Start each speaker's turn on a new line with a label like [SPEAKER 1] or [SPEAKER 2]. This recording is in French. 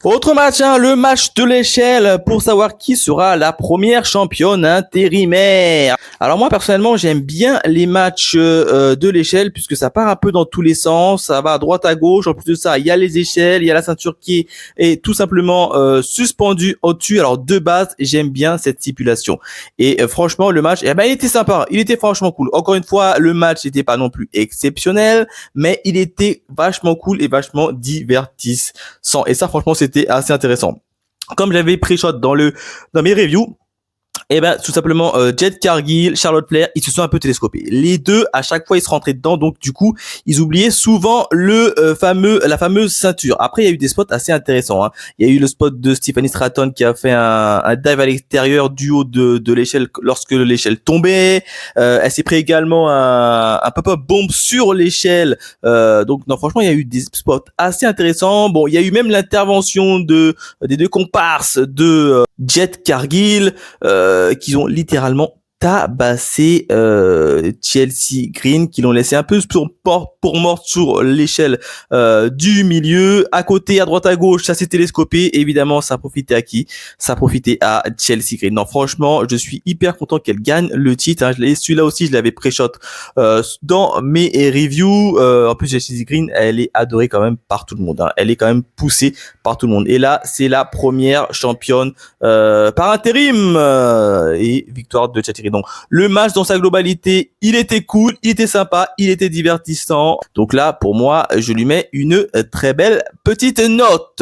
[SPEAKER 1] Autre match, le match de l'échelle pour savoir qui sera la première championne intérimaire. Alors moi personnellement j'aime bien les matchs de l'échelle puisque ça part un peu dans tous les sens, ça va à droite à gauche. En plus de ça, il y a les échelles, il y a la ceinture qui est tout simplement suspendue au-dessus. Alors de base, j'aime bien cette stipulation. Et franchement le match, il était sympa, il était franchement cool. Encore une fois, le match n'était pas non plus exceptionnel, mais il était vachement cool et vachement divertissant. Et ça franchement c'était assez intéressant. Comme j'avais pré-shot dans mes reviews, tout simplement, Jet Cargill, Charlotte Flair, ils se sont un peu télescopés. Les deux, à chaque fois, ils se rentraient dedans, donc du coup, ils oubliaient souvent la fameuse ceinture. Après, il y a eu des spots assez intéressants. Il y a eu le spot de Stephanie Stratton qui a fait un dive à l'extérieur du haut de l'échelle lorsque l'échelle tombait. Elle s'est pris également un pop-up bomb sur l'échelle. Donc non, franchement, il y a eu des spots assez intéressants. Bon, il y a eu même l'intervention des deux comparses de Jet Cargill qui ont littéralement tabassé Chelsea Green, qui l'ont laissé un peu pour mort sur l'échelle du milieu. À côté, à droite, à gauche, ça s'est télescopé. Évidemment, ça a profité à qui? Ça a profité à Chelsea Green. Non, franchement, je suis hyper content qu'elle gagne le titre. Celui-là aussi, je l'avais pré-shot dans mes reviews. En plus, Chelsea Green, elle est adorée quand même par tout le monde. Elle est quand même poussée par tout le monde. Et là, c'est la première championne par intérim et victoire de Chelsea Green. Donc le match dans sa globalité, il était cool, il était sympa, il était divertissant. Donc là, pour moi, je lui mets une très belle petite note.